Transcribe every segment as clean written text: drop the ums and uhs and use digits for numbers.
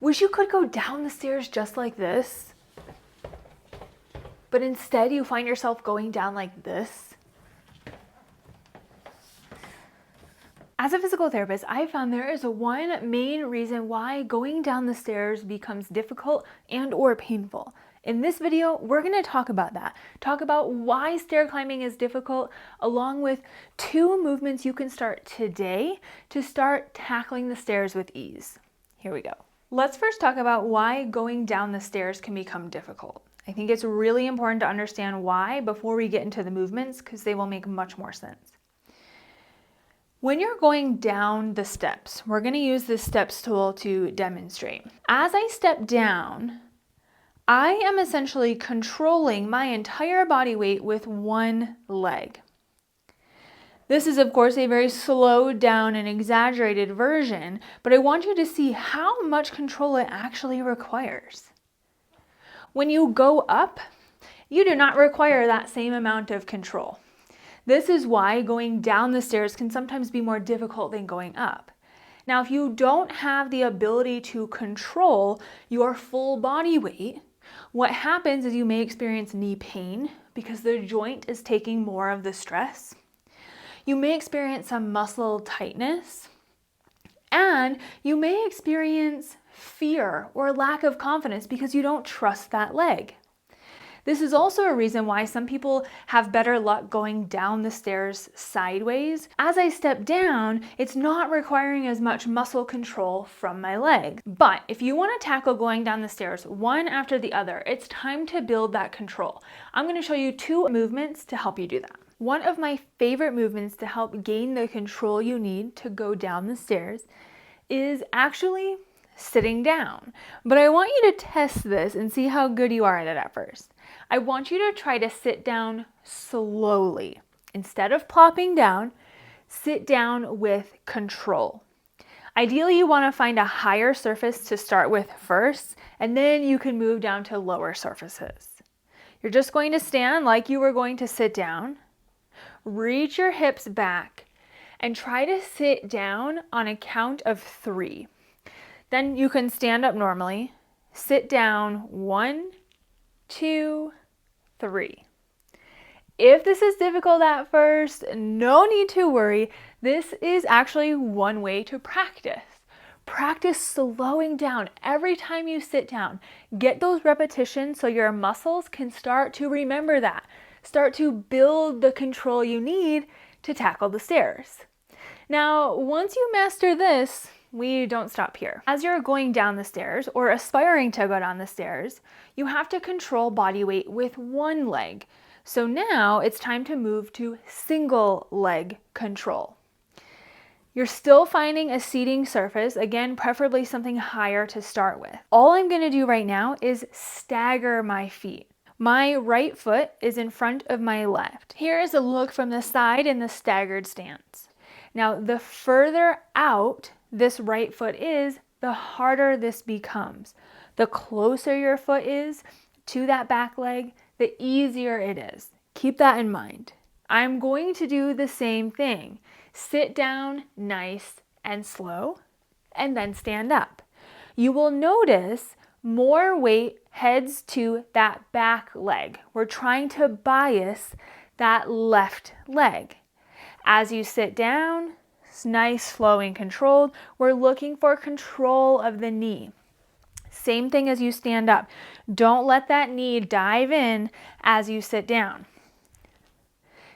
Wish you could go down the stairs just like this, but instead you find yourself going down like this. As a physical therapist, I found there is one main reason why going down the stairs becomes difficult and or painful. In this video, we're going to talk about that. Talk about why stair climbing is difficult, along with 2 movements you can start today to start tackling the stairs with ease. Here we go. Let's first talk about why going down the stairs can become difficult. I think it's really important to understand why before we get into the movements, because they will make much more sense. When you're going down the steps, we're going to use this steps tool to demonstrate. As I step down, I am essentially controlling my entire body weight with one leg. This is, of course, a very slowed down and exaggerated version, but I want you to see how much control it actually requires. When you go up, you do not require that same amount of control. This is why going down the stairs can sometimes be more difficult than going up. Now, if you don't have the ability to control your full body weight, what happens is you may experience knee pain because the joint is taking more of the stress. You may experience some muscle tightness, and you may experience fear or lack of confidence because you don't trust that leg. This is also a reason why some people have better luck going down the stairs sideways. As I step down, it's not requiring as much muscle control from my leg. But if you want to tackle going down the stairs one after the other, it's time to build that control. I'm going to show you 2 movements to help you do that. One of my favorite movements to help gain the control you need to go down the stairs is actually sitting down. But I want you to test this and see how good you are at it at first. I want you to try to sit down slowly. Instead of plopping down, sit down with control. Ideally, you want to find a higher surface to start with first, and then you can move down to lower surfaces. You're just going to stand like you were going to sit down. Reach your hips back and try to sit down on a count of 3. Then you can stand up normally. Sit down 1, 2, 3. If this is difficult at first, no need to worry. This is actually one way to practice. Practice slowing down every time you sit down. Get those repetitions so your muscles can start to remember that. Start to build the control you need to tackle the stairs. Now, once you master this, we don't stop here. As you're going down the stairs or aspiring to go down the stairs, you have to control body weight with one leg. So now it's time to move to single leg control. You're still finding a seating surface, again, preferably something higher to start with. All I'm going to do right now is stagger my feet. My right foot is in front of my left. Here is a look from the side in the staggered stance. Now, the further out this right foot is, the harder this becomes. The closer your foot is to that back leg, the easier it is. Keep that in mind. I'm going to do the same thing. Sit down nice and slow, and then stand up. You will notice more weight heads to that back leg. We're trying to bias that left leg. As you sit down, it's nice, slow, and controlled. We're looking for control of the knee. Same thing as you stand up. Don't let that knee dive in as you sit down.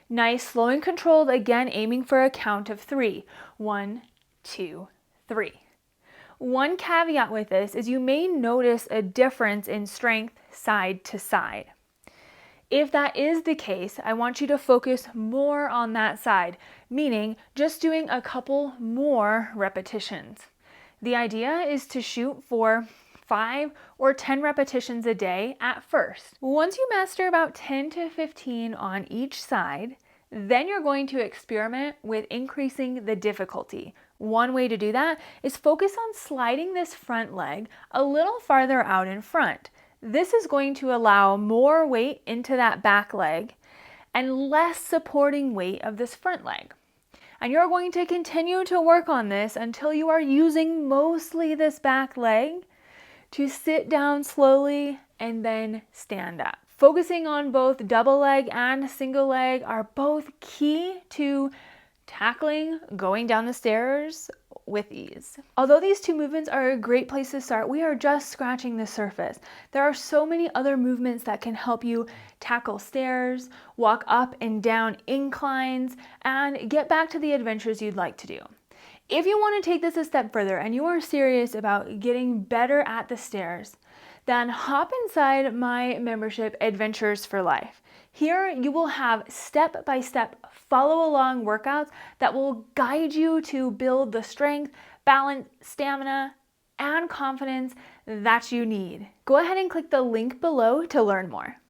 Nice, slow, and controlled, again, aiming for a count of 3. 1, 2, 3. One caveat with this is you may notice a difference in strength side to side. If that is the case, I want you to focus more on that side, meaning just doing a couple more repetitions. The idea is to shoot for 5 or 10 repetitions a day at first. Once you master about 10 to 15 on each side, then you're going to experiment with increasing the difficulty. One way to do that is focus on sliding this front leg a little farther out in front. This is going to allow more weight into that back leg and less supporting weight of this front leg. And you're going to continue to work on this until you are using mostly this back leg to sit down slowly and then stand up. Focusing on both double leg and single leg are both key to tackling going down the stairs with ease. Although these two movements are a great place to start, we are just scratching the surface. There are so many other movements that can help you tackle stairs, walk up and down inclines, and get back to the adventures you'd like to do. If you want to take this a step further and you are serious about getting better at the stairs, then hop inside my membership, Adventures for Life. Here you will have step-by-step follow-along workouts that will guide you to build the strength, balance, stamina, and confidence that you need. Go ahead and click the link below to learn more.